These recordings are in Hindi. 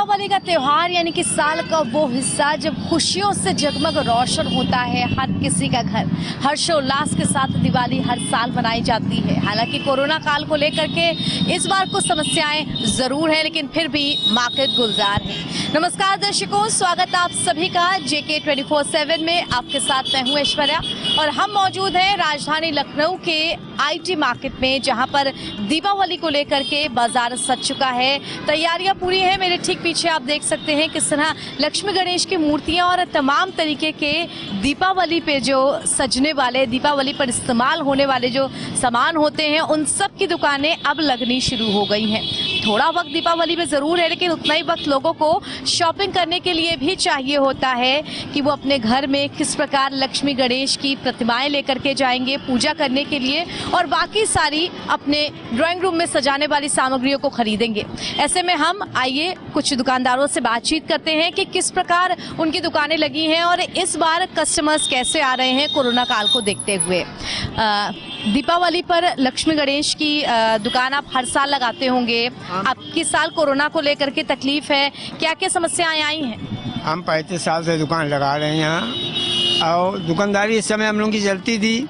दीपावली का त्योहार यानी कि साल का वो हिस्सा जब खुशियों से जगमग रोशन होता है हर किसी का घर। हर्षोल्लास के साथ दिवाली हर साल मनाई जाती है। हालांकि कोरोना काल को लेकर के इस बार कुछ समस्याएं जरूर हैं, लेकिन फिर भी मार्केट गुलजार है। नमस्कार दर्शकों, स्वागत आप सभी का JK 24/7 में। आपके साथ मैं हूँ ऐश्वर्या और हम मौजूद हैं राजधानी लखनऊ के IT मार्केट में, जहां पर दीपावली को लेकर के बाजार सज चुका है। तैयारियां पूरी हैं। मेरे ठीक पीछे आप देख सकते हैं किस तरह लक्ष्मी गणेश की मूर्तियां और तमाम तरीके के दीपावली पे जो सजने वाले, दीपावली पर इस्तेमाल होने वाले जो सामान होते हैं, उन सब की दुकानें अब लगनी शुरू हो गई हैं। थोड़ा वक्त दीपावली में ज़रूर है, लेकिन उतना ही वक्त लोगों को शॉपिंग करने के लिए भी चाहिए होता है कि वो अपने घर में किस प्रकार लक्ष्मी गणेश की प्रतिमाएं लेकर के जाएंगे पूजा करने के लिए, और बाकी सारी अपने ड्राइंग रूम में सजाने वाली सामग्रियों को खरीदेंगे। ऐसे में हम आइए कुछ दुकानदारों से बातचीत करते हैं कि किस प्रकार उनकी दुकानें लगी हैं और इस बार कस्टमर्स कैसे आ रहे हैं कोरोना काल को देखते हुए। दीपावली पर लक्ष्मी गणेश की दुकान आप हर साल लगाते होंगे। आपकी साल कोरोना को लेकर के तकलीफ है, क्या क्या समस्याएं आई हैं? हम 35 साल से दुकान लगा रहे हैं यहाँ, और दुकानदारी इस समय हम लोगों की चलती थी।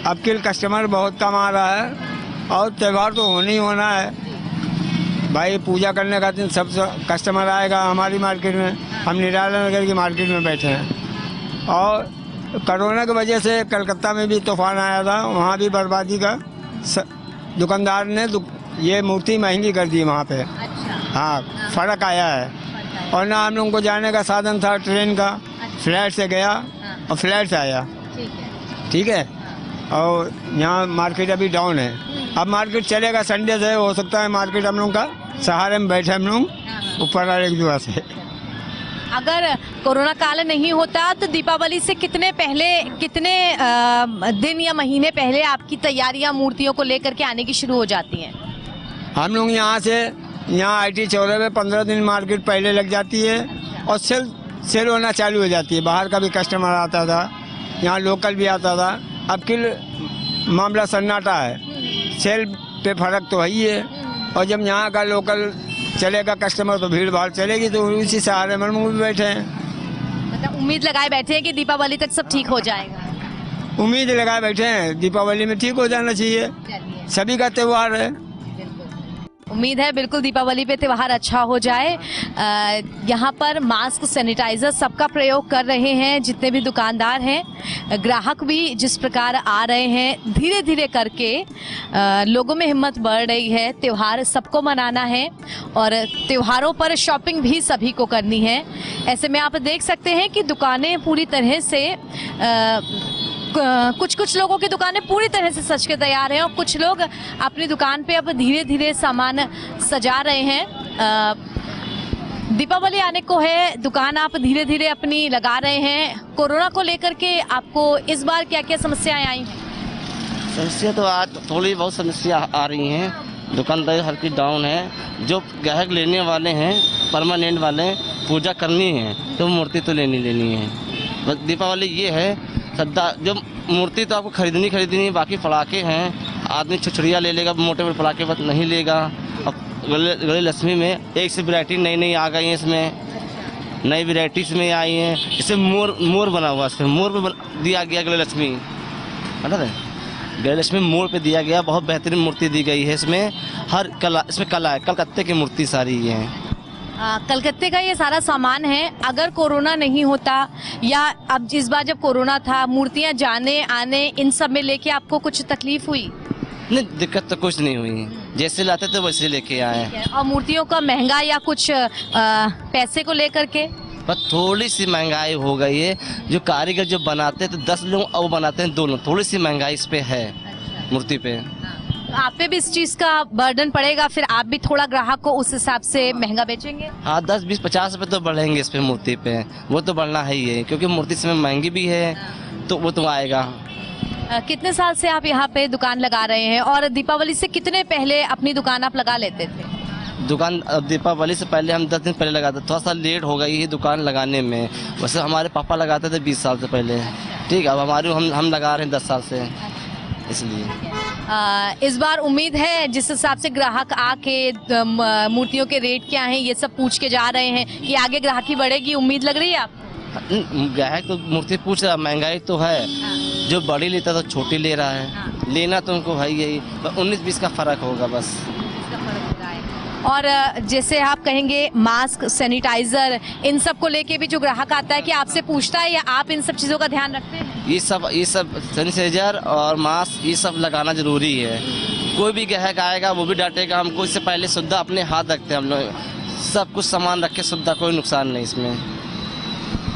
अब के कस्टमर बहुत कम आ रहा है और त्यौहार तो होना ही होना है भाई। पूजा करने का दिन सब कस्टमर आएगा हमारी मार्केट में। हम निराला नगर की मार्केट में बैठे हैं और कोरोना की वजह से कलकत्ता में भी तूफान आया था, वहाँ भी बर्बादी का दुकानदार ने ये मूर्ति महंगी कर दी वहाँ पे। हाँ, फ़र्क आया है। और ना हम लोगों को जाने का साधन था ट्रेन का, फ्लाइट से गया और फ्लाइट से आया। ठीक है। और यहाँ मार्केट अभी डाउन है। अब मार्केट चलेगा, संडे से हो सकता है मार्केट हम लोग का सहारे में बैठे हम लोग ऊपर आ एक दुआ से। अगर कोरोना काल नहीं होता तो दीपावली से कितने दिन या महीने पहले आपकी तैयारियां मूर्तियों को लेकर के आने की शुरू हो जाती हैं? हम लोग यहाँ IT चौराहे में 15 दिन मार्केट पहले लग जाती है और सेल होना चालू हो जाती है। बाहर का भी कस्टमर आता था, यहाँ लोकल भी आता था। अब की मामला सन्नाटा है, सेल पे फर्क तो है ही है। और जब यहाँ का लोकल चलेगा कस्टमर तो भीड़ भाड़ चलेगी, तो उसी सहारे में भी बैठे हैं। मतलब उम्मीद लगाए बैठे हैं कि दीपावली तक सब ठीक हो जाएगा। उम्मीद लगाए बैठे हैं दीपावली में ठीक हो जाना चाहिए, सभी का त्यौहार है। उम्मीद है बिल्कुल दीपावली पे त्यौहार अच्छा हो जाए। यहाँ पर मास्क, सैनिटाइजर सबका प्रयोग कर रहे हैं जितने भी दुकानदार हैं। ग्राहक भी जिस प्रकार आ रहे हैं, धीरे धीरे करके लोगों में हिम्मत बढ़ रही है। त्यौहार सबको मनाना है और त्योहारों पर शॉपिंग भी सभी को करनी है। ऐसे में आप देख सकते हैं कि दुकानें पूरी तरह से कुछ लोगों की दुकानें पूरी तरह से सज के तैयार हैं और कुछ लोग अपनी दुकान पे अब धीरे धीरे सामान सजा रहे हैं। दीपावली आने को है, दुकान आप धीरे धीरे अपनी लगा रहे हैं। कोरोना को लेकर के आपको इस बार क्या क्या समस्याएं आई हैं? समस्या तो आज थोड़ी बहुत समस्या आ रही हैं। दुकानदारी हर की डाउन है। जो ग्राहक लेने वाले हैं, परमानेंट वाले, पूजा करनी है तो मूर्ति तो लेनी है। बस दीपावली ये है सद्दा, जो मूर्ति तो आपको खरीदनी है, बाकी पटाखे हैं। आदमी छुछड़ियाँ ले लेगा, मोटे मोटे पटाखे बस नहीं लेगा। अब गले लक्ष्मी में एक से वैरायटी नई आ गई हैं, इसमें नई वैरायटीज में आई हैं। इससे मोर बना हुआ, इसमें मोर पे दिया गया गले लक्ष्मी, है ना। गले लक्ष्मी मोर पे दिया गया, बहुत बेहतरीन मूर्ति दी गई है। इसमें हर कला, इसमें कला है, कलकत्ते की मूर्ति सारी ये है। कलकत्ते का ये सारा सामान है। अगर कोरोना नहीं होता या अब इस बार जब कोरोना था, मूर्तियां जाने आने इन सब में लेके आपको कुछ तकलीफ हुई? नहीं, दिक्कत तो कुछ नहीं हुई, जैसे लाते थे वैसे लेके आए। और मूर्तियों का महंगा या कुछ पैसे को लेकर के? पर थोड़ी सी महंगाई हो गई है। जो कारीगर जो बनाते हैं तो 10 लोग और बनाते हैं 2 लोग, थोड़ी सी महंगाई इस पे है मूर्ति पे। आप पे भी इस चीज का बर्डन पड़ेगा, फिर आप भी थोड़ा ग्राहक को उस हिसाब से महंगा बेचेंगे? हाँ, 10, 20, 50 रुपये तो बढ़ेंगे इस पे, मूर्ति पे। वो तो बढ़ना है ही है, क्योंकि मूर्ति इसमें महंगी भी है, तो वो तो आएगा। कितने साल से आप यहाँ पे दुकान लगा रहे हैं और दीपावली से कितने पहले अपनी दुकान आप लगा लेते थे? दुकान दीपावली से पहले हम 10 दिन पहले लगाते, थोड़ा सा लेट हो गई है दुकान लगाने में। वैसे हमारे पापा लगाते थे 20 साल से पहले। ठीक है, अब हम लगा रहे हैं 10 साल से, इसलिए। इस बार उम्मीद है जिस हिसाब से ग्राहक आके मूर्तियों के रेट क्या हैं ये सब पूछ के जा रहे हैं कि आगे ग्राहकी बढ़ेगी, उम्मीद लग रही है आपको? ग्राहक तो मूर्ति पूछ रहा, महंगाई तो है, जो बड़ी लेता तो छोटी ले रहा है, लेना तो उनको भाई यही 19-20 का फर्क होगा बस। और जैसे आप कहेंगे मास्क, सैनिटाइजर, इन सब को लेके भी जो ग्राहक आता है कि आपसे पूछता है या आप इन सब चीज़ों का ध्यान रखते हैं? ये सब सैनिटाइजर और मास्क ये सब लगाना जरूरी है। कोई भी ग्राहक आएगा वो भी डांटेगा हमको, इससे पहले शुद्धा अपने हाथ रखते हैं हम लोग, सब कुछ सामान रख के शुद्धा, कोई नुकसान नहीं इसमें।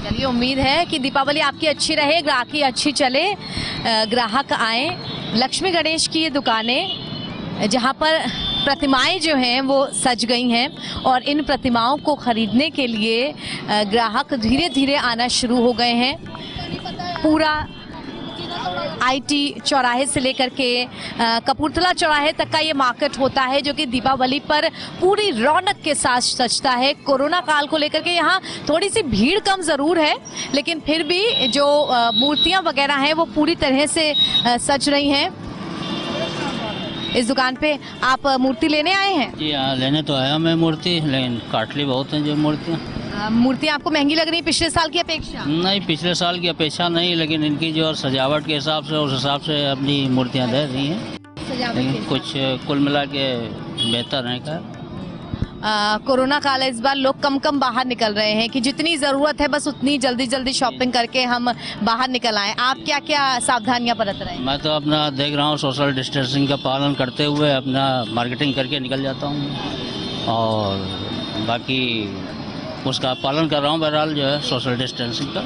चलिए, उम्मीद है कि दीपावली आपकी अच्छी रहे, ग्राहकी अच्छी चले, ग्राहक आए। लक्ष्मी गणेश की ये दुकानें जहाँ पर प्रतिमाएं जो हैं वो सज गई हैं और इन प्रतिमाओं को खरीदने के लिए ग्राहक धीरे धीरे आना शुरू हो गए हैं। पूरा आईटी चौराहे से लेकर के कपूरथला चौराहे तक का ये मार्केट होता है जो कि दीपावली पर पूरी रौनक के साथ सजता है। कोरोना काल को लेकर के यहाँ थोड़ी सी भीड़ कम ज़रूर है, लेकिन फिर भी जो मूर्तियाँ वगैरह हैं वो पूरी तरह से सज रही हैं। इस दुकान पे आप मूर्ति लेने आए हैं? जी हाँ, लेने तो आया मैं मूर्ति, लेकिन काटली बहुत हैं जो मूर्तियाँ। मूर्तियाँ आपको महंगी लग रही है पिछले साल की अपेक्षा? नहीं, पिछले साल की अपेक्षा नहीं, लेकिन इनकी जो सजावट के हिसाब से उस हिसाब से अपनी मूर्तियाँ दे रही हैं, लेकिन कुछ कुल मिला के बेहतर है का। कोरोना काल है, इस बार लोग कम बाहर निकल रहे हैं कि जितनी ज़रूरत है बस उतनी जल्दी शॉपिंग करके हम बाहर निकल आएँ। आप क्या क्या सावधानियां बरत रहे हैं? मैं तो अपना देख रहा हूँ, सोशल डिस्टेंसिंग का पालन करते हुए अपना मार्केटिंग करके निकल जाता हूँ और बाकी उसका पालन कर रहा हूँ बहरहाल जो है सोशल डिस्टेंसिंग का।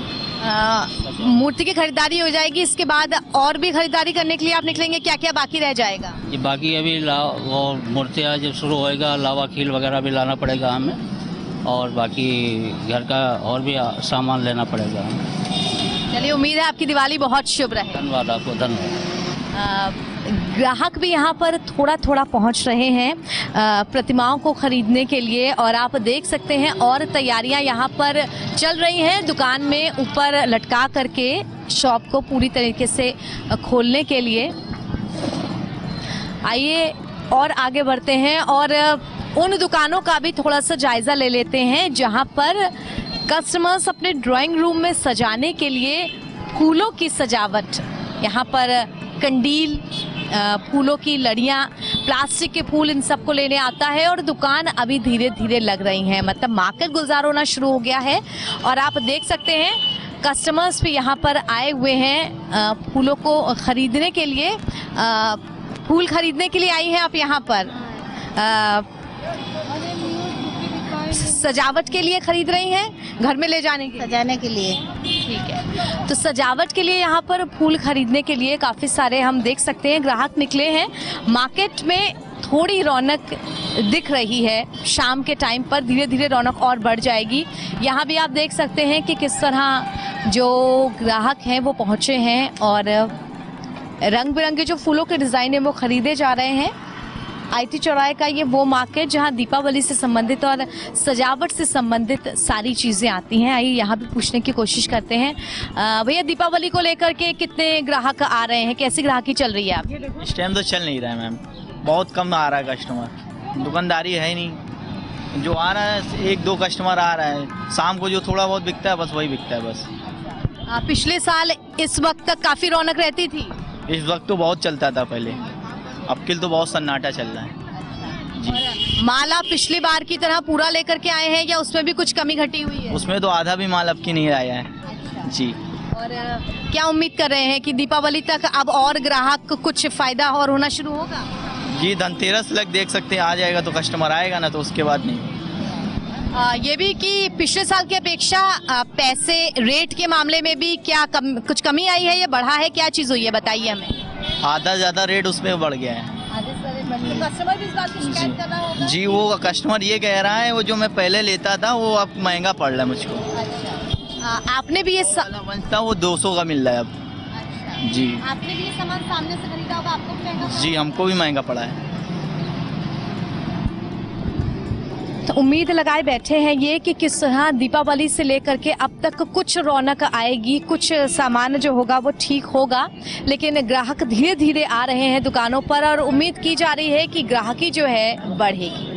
मूर्ति की खरीदारी हो जाएगी, इसके बाद और भी खरीदारी करने के लिए आप निकलेंगे, क्या क्या बाकी रह जाएगा? ये बाकी अभी वो मूर्तियाँ जब शुरू होएगा लावा खील वगैरह भी लाना पड़ेगा हमें, और बाकी घर का और भी सामान लेना पड़ेगा हमें। चलिए, उम्मीद है आपकी दिवाली बहुत शुभ रहे। धन्यवाद आपको, धन्यवाद। ग्राहक भी यहाँ पर थोड़ा पहुँच रहे हैं प्रतिमाओं को खरीदने के लिए, और आप देख सकते हैं और तैयारियाँ यहाँ पर चल रही हैं दुकान में ऊपर लटका करके शॉप को पूरी तरीके से खोलने के लिए। आइए और आगे बढ़ते हैं और उन दुकानों का भी थोड़ा सा जायज़ा ले लेते हैं जहाँ पर कस्टमर्स अपने ड्राइंग रूम में सजाने के लिए फूलों की सजावट, यहाँ पर कंडील, फूलों की लड़ियाँ, प्लास्टिक के फूल, इन सबको लेने आता है और दुकान अभी धीरे धीरे लग रही हैं, मतलब मार्केट गुलजार होना शुरू हो गया है। और आप देख सकते हैं कस्टमर्स भी यहाँ पर आए हुए हैं फूलों को खरीदने के लिए। फूल खरीदने के लिए आई हैं आप यहाँ पर? सजावट के लिए खरीद रही हैं, घर में ले जाने के लिए? सजाने के लिए। ठीक है, तो सजावट के लिए यहाँ पर फूल खरीदने के लिए काफ़ी सारे हम देख सकते हैं ग्राहक निकले हैं। मार्केट में थोड़ी रौनक दिख रही है, शाम के टाइम पर धीरे धीरे रौनक और बढ़ जाएगी। यहाँ भी आप देख सकते हैं कि किस तरह जो ग्राहक हैं वो पहुँचे हैं और रंग बिरंगे जो फूलों के डिज़ाइन है वो ख़रीदे जा रहे हैं। आईटी चौराहे का ये वो मार्केट जहां दीपावली से संबंधित और सजावट से संबंधित सारी चीज़ें आती हैं। आइए यहाँ भी पूछने की कोशिश करते हैं। भैया, दीपावली को लेकर के कितने ग्राहक आ रहे हैं, कैसी ग्राहकी चल रही है आप? इस टाइम तो चल नहीं रहा है मैम, बहुत कम आ रहा है कस्टमर, दुकानदारी है ही नहीं। जो आ रहा है 1-2 कस्टमर आ रहा है, शाम को जो थोड़ा बहुत बिकता है बस वही बिकता है बस। पिछले साल इस वक्त तक काफ़ी रौनक रहती थी? इस वक्त तो बहुत चलता था पहले, अब किल तो बहुत सन्नाटा चल रहा है जी। माल आप पिछली बार की तरह पूरा लेकर के आए हैं या उसमें भी कुछ कमी घटी हुई है? उसमें तो आधा भी माल अब की नहीं आया है जी। और क्या उम्मीद कर रहे हैं कि दीपावली तक अब और ग्राहक को कुछ फायदा और होना शुरू होगा? जी, धनतेरस लग देख सकते हैं, आ जाएगा तो कस्टमर आएगा ना, तो उसके बाद नहीं। ये भी कि पिछले साल की अपेक्षा पैसे रेट के मामले में भी क्या कुछ कमी आई है या बढ़ा है, क्या चीज़ हुई है बताइए हमें। आधा ज़्यादा रेट उसमें बढ़ गया है कस्टमर भी इस बात की शिकायत कर रहा होगा? जी, वो कस्टमर ये कह रहा है वो जो मैं पहले लेता था वो अब महंगा पड़ रहा है मुझको। अच्छा, आपने भी ये बनता वो 200 का मिल रहा है अब। अच्छा, जी, आपने भी ये सामान सामने से खरीदा होगा, आपको भी महंगा? जी, हमको भी महंगा पड़ा है। तो तो उम्मीद लगाए बैठे हैं ये कि किस तरह दीपावली से लेकर के अब तक कुछ रौनक आएगी, कुछ सामान जो होगा वो ठीक होगा, लेकिन ग्राहक धीरे धीरे आ रहे हैं दुकानों पर और उम्मीद की जा रही है कि ग्राहकी जो है बढ़ेगी।